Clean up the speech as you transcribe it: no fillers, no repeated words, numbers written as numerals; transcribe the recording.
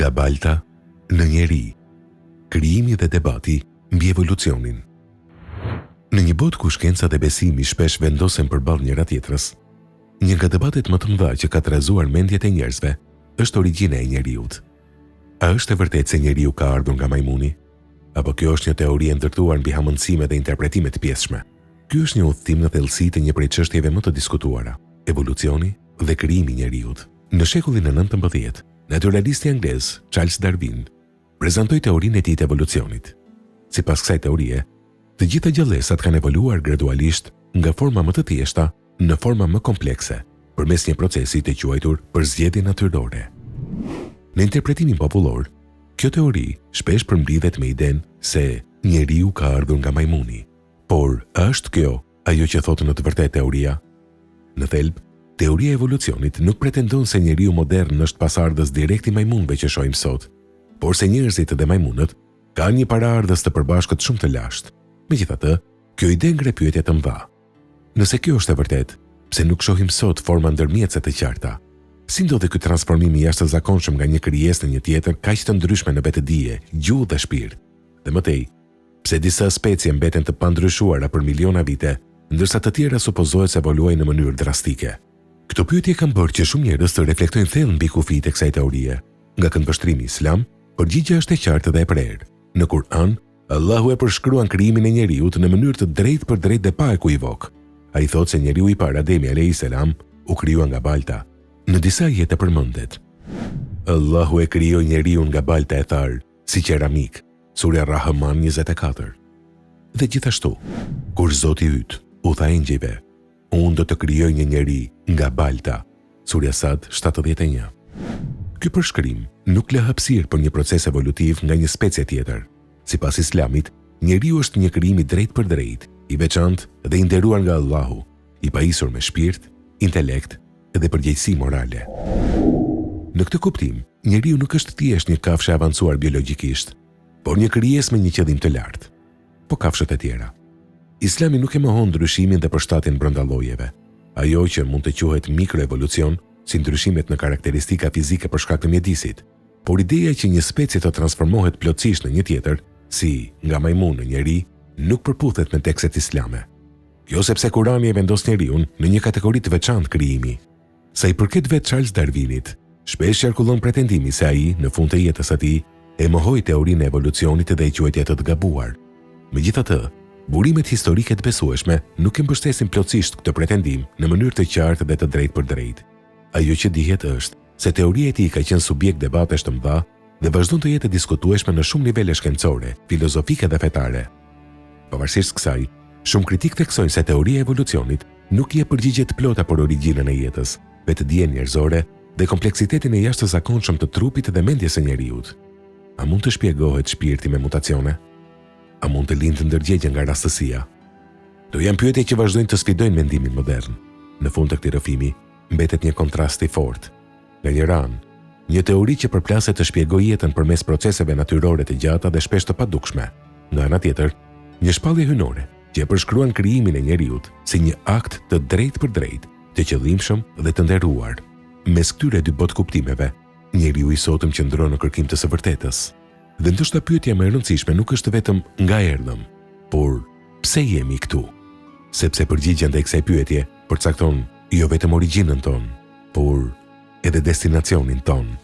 Nga Balta në njeri, krijimi dhe debati mbi evolucionin. Në një botë ku shkenca dhe besimi shpesh vendosen përballë njëra tjetrës, një nga debatet më të mëdha që ka trazuar mendjet e njerëzve është origjina e njeriut. A është e vërtetë se njeriu ka ardhur nga majmuni? Apo kjo është një teori e ndërtuar mbi hamendësime dhe interpretime të pjesshme? Ky është një udhëtim në thellësi të një prej çështjeve më të diskutuara, evolucioni dhe krijimi i njeriut. Në shekullin e 19, naturalisti anglez Charles Darwin prezantoi teorinë e tij të evolucionit. Sipas kësaj teorie, të gjitha gjallësat kanë evoluar gradualisht nga forma më të thjeshta në forma më komplekse, përmes një procesi të quajtur përzgjedhje natyrore. Në interpretimin popullor, kjo teori shpesh përmbledhet me idenë se njeriu ka ardhur nga majmuni. Por, a është kjo ajo që thotë në të vërtetë teoria? Në thelb, teoria e evolucionit nuk pretendon se njeriu modern është pasardhës direkt i majmunëve që shohim sot, por se njerëzit dhe majmunët kanë një paraardhës të përbashkët shumë të lashtë. Megjithatë, kjo ide ngre pyetje të mëdha. Nëse kjo është e vërtetë, pse nuk shohim sot forma ndërmjetëse të qarta? Si ndodhi ky transformim i jashtëzakonshëm nga një krijesë në një tjetër kaq të ndryshme në vetëdije, gjuhë dhe shpirt? Dhe më tej, pse disa specie mbeten të pandryshuara për miliona vite, ndërsa të tjera supozohet se evoluojnë në mënyrë drastike? Këto pyetje kanë bërë që shumë njerëz të reflektojnë thellë mbi kufitë e kësaj teorie. Nga këndvështrimi islam, përgjigjja është e qartë dhe e prerë. Në Kur'an, Allahu e përshkruan krijimin e njeriut në mënyrë të drejtë për drejtë dhe pa ekuivok. Ai thotë se njeriu i parë Ademi alayhis salam u krijua nga balta. Në disa ajete përmendet: Allahu e krijoi njeriun nga balta e tharë, si qeramik. Surja Rahman 24. Dhe gjithashtu, kur Zoti yt u tha engjëjve: Unë do të krijoj një njeri nga balta. Surja Sad 71. Ky përshkrim nuk lë hapësirë për një proces evolutiv nga një specie tjetër. Sipas Islamit, njeriu është një krijim i drejtë për drejtë, i veçantë dhe i nderuar nga Allahu, i pajisur me shpirt, intelekt dhe përgjegjësi morale. Në këtë kuptim, njeriu nuk është thjesht një kafshë e avancuar biologjikisht, por një krijesë me një qëllim të lartë. Po kafshët e tjera. Islami nuk e mohon ndryshimin dhe përshtatin brenda llojeve. Ajo që mund të quhet mikroevolucion, si ndryshimet në karakteristika fizike për shkak të mjedisit, por ideja që një specie të transformohet plotësisht në një tjetër, si nga majmun në njeri, nuk përputhet me tekstet islame. Jo sepse Kurani e vendos njeriun në një kategori të veçantë krijimi. Sa i përket vetë Charles Darwinit, shpesh qarkullon pretendimi se ai, në fund të jetës së tij, e mohoi teorinë e evolucionit dhe e quajti atë të gabuar. Megjithatë, burimet historike të besueshme nuk e mbështesin plotësisht këtë pretendim në mënyrë të qartë dhe të drejtë për drejtë. Ajo që dihet është se teoria e tij ka qenë subjekt debatesh të mëdha dhe vazhdon të jetë e diskutueshme në shumë nivele shkencore, filozofike dhe fetare. Pavarësisht kësaj, shumë kritikë theksojnë se teoria e evolucionit nuk jep përgjigje të plota për origjinën e jetës, vetëdijen njerëzore dhe kompleksitetin e jashtëzakonshëm të trupit dhe mendjes së njeriut. A mund të shpjegohet shpirti me mutacione? A mund të lindë ndërgjegje nga rastësia? Do janë pyetje që vazhdojnë të sfidojnë mendimin modern. Në fund të këtij rrëfimi mbetet një kontrast i fortë. Nga një anë, një teori që përplaset të shpjegojë jetën përmes proceseve natyrore të gjata dhe shpesh të padukshme. Nga ana tjetër, një shpallje hynore që e përshkruan krijimin e njeriut si një akt të drejtë për drejtë, të qëllimshëm dhe të nderuar. Mes këtyre dy botkuptimeve, njeriu i sotëm qëndron në kërkim të së vërtetës. Dhe ndoshta pyetja më e rëndësishme nuk është vetëm nga erdhëm, por pse jemi këtu? Sepse përgjigjja ndaj kësaj pyetje përcakton jo vetëm origjinën tonë, por edhe destinacionin tonë.